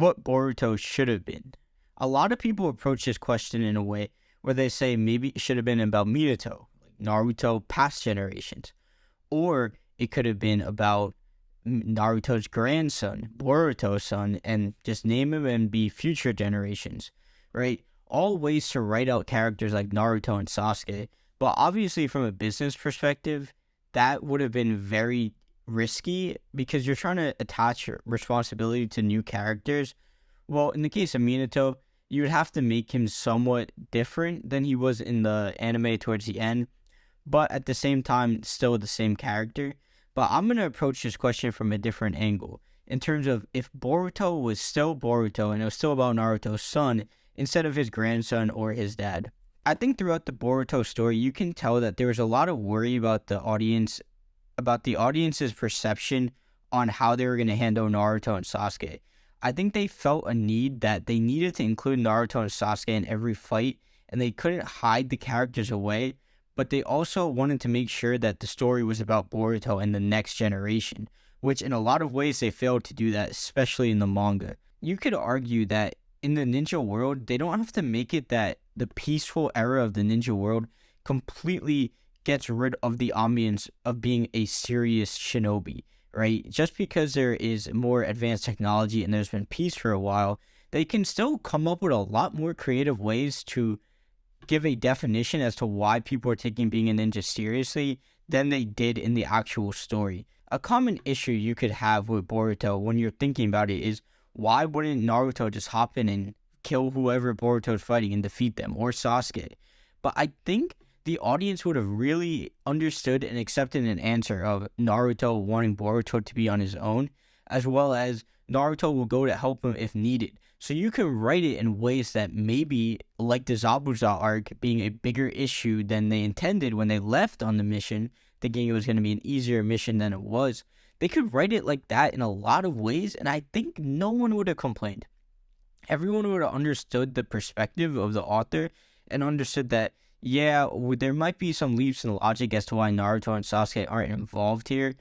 what Boruto should have been. A lot of people approach this question in a way where they say maybe it should have been about Minato, like Naruto past generations, or it could have been about Naruto's grandson, Boruto's son, and just name him and be future generations, right? All ways to write out characters like Naruto and Sasuke, but obviously from a business perspective, that would have been very risky because you're trying to attach your responsibility to new characters. Well, in the case of Minato, you would have to make him somewhat different than he was in the anime towards the end, but at the same time, still the same character. But I'm going to approach this question from a different angle, in terms of if Boruto was still Boruto and it was still about Naruto's son instead of his grandson or his dad. I think throughout the Boruto story, you can tell that there was a lot of worry about the audience's perception on how they were going to handle Naruto and Sasuke. I think they felt a need that they needed to include Naruto and Sasuke in every fight, and they couldn't hide the characters away, but they also wanted to make sure that the story was about Boruto and the next generation, which in a lot of ways they failed to do that, especially in the manga. You could argue that in the ninja world, they don't have to make it that the peaceful era of the ninja world completely gets rid of the ambience of being a serious shinobi, right? Just because there is more advanced technology and there's been peace for a while, they can still come up with a lot more creative ways to give a definition as to why people are taking being a ninja seriously than they did in the actual story. A common issue you could have with Boruto when you're thinking about it is, why wouldn't Naruto just hop in and kill whoever Boruto's fighting and defeat them, or Sasuke? But I think the audience would have really understood and accepted an answer of Naruto wanting Boruto to be on his own, as well as Naruto will go to help him if needed. So you can write it in ways that maybe, like the Zabuza arc being a bigger issue than they intended when they left on the mission, thinking it was going to be an easier mission than it was. They could write it like that in a lot of ways, and I think no one would have complained. Everyone would have understood the perspective of the author and understood that, yeah, there might be some leaps in logic as to why Naruto and Sasuke aren't involved here,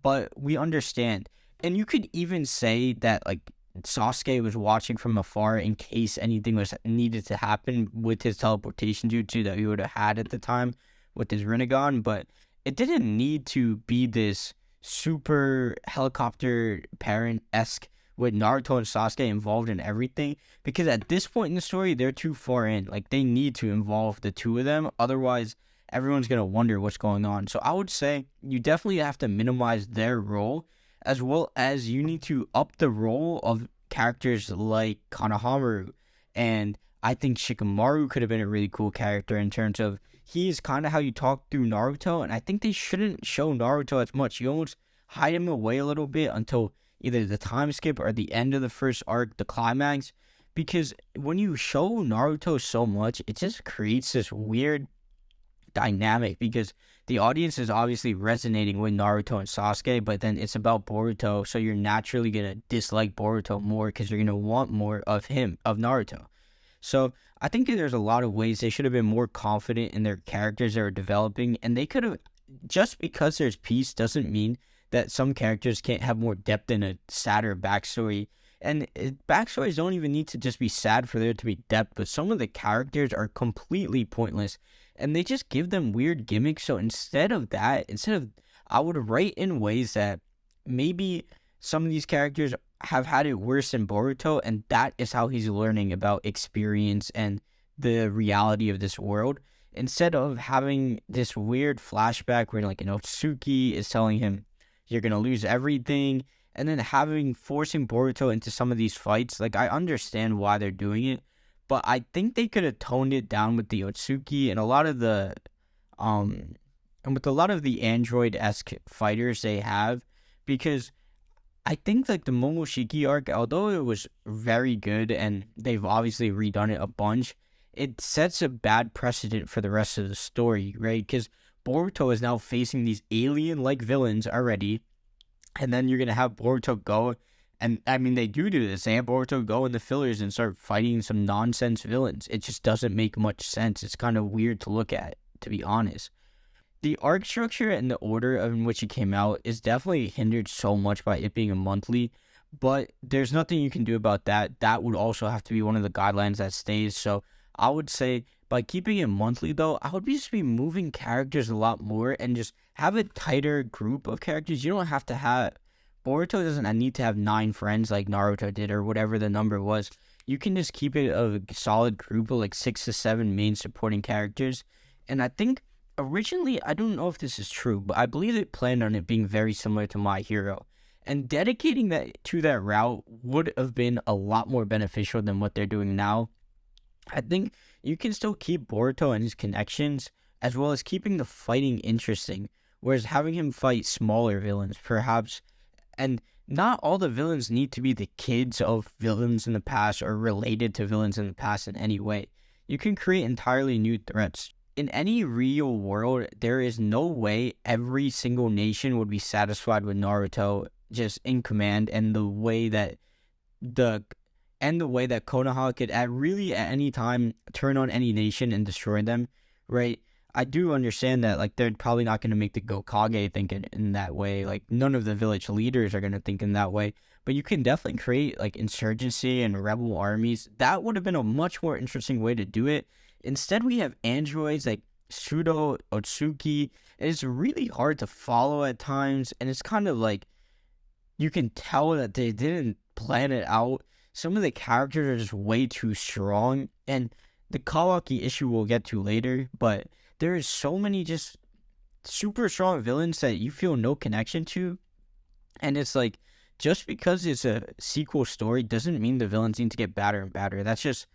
but we understand. And you could even say that, like, Sasuke was watching from afar in case anything was needed to happen with his teleportation jutsu that he would have had at the time with his Rinnegan, but it didn't need to be this super helicopter parent-esque with Naruto and Sasuke involved in everything, because at this point in the story, they're too far in. Like, they need to involve the two of them, otherwise everyone's going to wonder what's going on. So I would say you definitely have to minimize their role, as well as you need to up the role of characters like Konohamaru. And I think Shikamaru could have been a really cool character in terms of he's kind of how you talk through Naruto, and I think they shouldn't show Naruto as much. You almost hide him away a little bit until either the time skip or the end of the first arc, the climax, because when you show Naruto so much, it just creates this weird dynamic, because the audience is obviously resonating with Naruto and Sasuke, but then it's about Boruto, so you're naturally going to dislike Boruto more because you're going to want more of him, of Naruto. So I think there's a lot of ways they should have been more confident in their characters they were developing, and they could have, just because there's peace doesn't mean that some characters can't have more depth in a sadder backstory. And backstories don't even need to just be sad for there to be depth, but some of the characters are completely pointless, and they just give them weird gimmicks. So instead of I would write in ways that maybe some of these characters have had it worse than Boruto, and that is how he's learning about experience and the reality of this world, instead of having this weird flashback where, like, Otsuki is telling him, you're going to lose everything, and then forcing Boruto into some of these fights. Like, I understand why they're doing it, but I think they could have toned it down with the Otsuki and a lot of the android-esque fighters they have, because I think, like, the Momoshiki arc, although it was very good and they've obviously redone it a bunch, it sets a bad precedent for the rest of the story, right? Because Boruto is now facing these alien-like villains already, and then you're going to have Boruto go, and I mean, they do this. They have Boruto go in the fillers and start fighting some nonsense villains. It just doesn't make much sense. It's kind of weird to look at, to be honest. The arc structure and the order in which it came out is definitely hindered so much by it being a monthly, but there's nothing you can do about that. That would also have to be one of the guidelines that stays. So I would say by keeping it monthly, though, I would just be moving characters a lot more and just have a tighter group of characters. You don't have to have Boruto doesn't need to have 9 friends like Naruto did or whatever the number was. You can just keep it a solid group of like 6 to 7 main supporting characters. And I think originally, I don't know if this is true, but I believe they planned on it being very similar to My Hero. And dedicating that to that route would have been a lot more beneficial than what they're doing now. I think you can still keep Boruto and his connections, as well as keeping the fighting interesting, whereas having him fight smaller villains, perhaps, and not all the villains need to be the kids of villains in the past or related to villains in the past in any way. You can create entirely new threats. In any real world, there is no way every single nation would be satisfied with Naruto just in command, and the way that Konoha could at any time turn on any nation and destroy them, right? I do understand that like they're probably not going to make the Gokage think in that way. Like none of the village leaders are going to think in that way. But you can definitely create like insurgency and rebel armies. That would have been a much more interesting way to do it. Instead, we have androids like Sudo, Otsuki. It's really hard to follow at times, and it's kind of like you can tell that they didn't plan it out. Some of the characters are just way too strong, and the Kawaki issue we'll get to later, but there is so many just super strong villains that you feel no connection to, and it's like, just because it's a sequel story doesn't mean the villains need to get badder and badder. That's just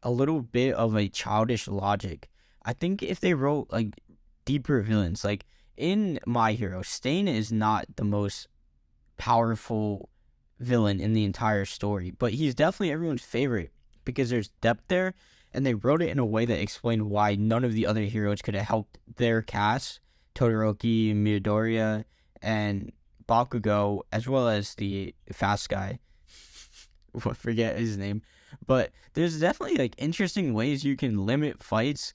a little bit of a childish logic. I think if they wrote like deeper villains, like in My Hero, Stain is not the most powerful villain in the entire story, but he's definitely everyone's favorite because there's depth there, and they wrote it in a way that explained why none of the other heroes could have helped their cast, Todoroki, Midoriya, and Bakugo, as well as the fast guy. I forget his name. But there's definitely like interesting ways you can limit fights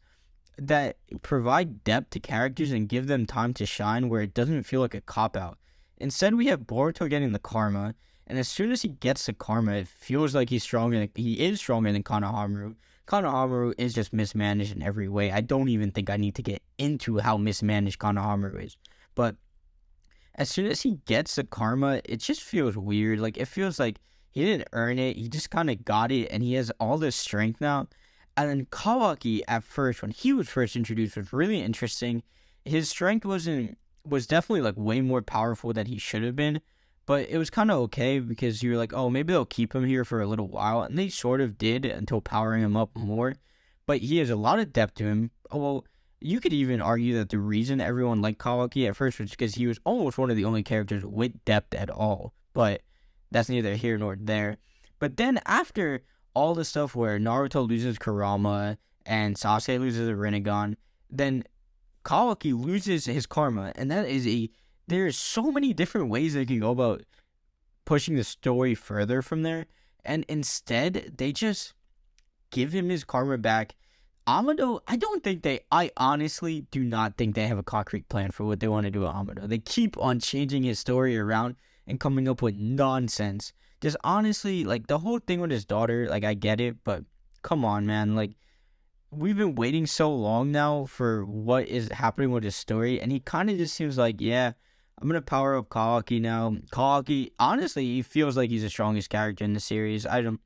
that provide depth to characters and give them time to shine where it doesn't feel like a cop-out. Instead, we have Boruto getting the karma, and as soon as he gets the karma, it feels like he's stronger. He is stronger than Konohamaru. Konohamaru is just mismanaged in every way. I don't even think I need to get into how mismanaged Konohamaru is. But as soon as he gets the karma, it just feels weird. Like, it feels like he didn't earn it. He just kind of got it, and he has all this strength now. And then Kawaki, at first, when he was first introduced, was really interesting. His strength was definitely like way more powerful than he should have been, but it was kind of okay because you're like, oh, maybe they'll keep him here for a little while, and they sort of did until powering him up more. But he has a lot of depth to him. Oh, well, you could even argue that the reason everyone liked Kawaki at first was because he was almost one of the only characters with depth at all. But that's neither here nor there. But then after all the stuff where Naruto loses Kurama and Sasuke loses a Rinnegan, then Kawaki loses his karma, and there's so many different ways they can go about pushing the story further from there, and instead, they just give him his karma back. Amado, I honestly do not think they have a concrete plan for what they want to do with Amado. They keep on changing his story around and coming up with nonsense. Just honestly, like, the whole thing with his daughter, like, I get it, but come on, man, like, we've been waiting so long now for what is happening with his story, and he kind of just seems like, yeah, I'm going to power up Kawaki now. Kawaki, honestly, he feels like he's the strongest character in the series. I'm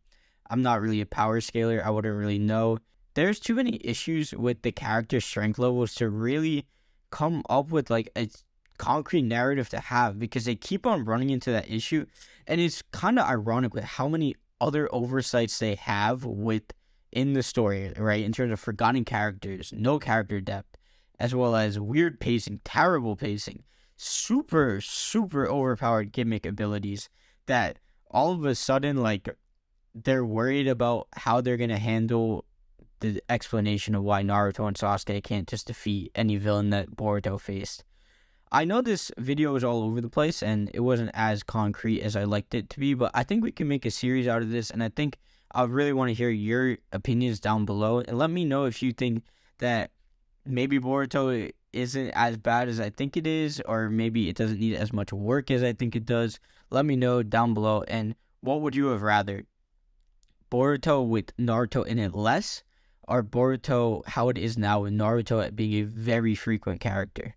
not really a power scaler. I wouldn't really know. There's too many issues with the character strength levels to really come up with like a concrete narrative to have, because they keep on running into that issue, and it's kind of ironic with how many other oversights they have in the story, right? In terms of forgotten characters, no character depth, as well as weird pacing, terrible pacing, super, super overpowered gimmick abilities that all of a sudden, like, they're worried about how they're going to handle the explanation of why Naruto and Sasuke can't just defeat any villain that Boruto faced. I know this video is all over the place and it wasn't as concrete as I liked it to be, but I think we can make a series out of this, and I think I really want to hear your opinions down below, and let me know if you think that maybe Boruto isn't as bad as I think it is, or maybe it doesn't need as much work as I think it does. Let me know down below. And what would you have rather? Boruto with Naruto in it less, or Boruto how it is now with Naruto being a very frequent character?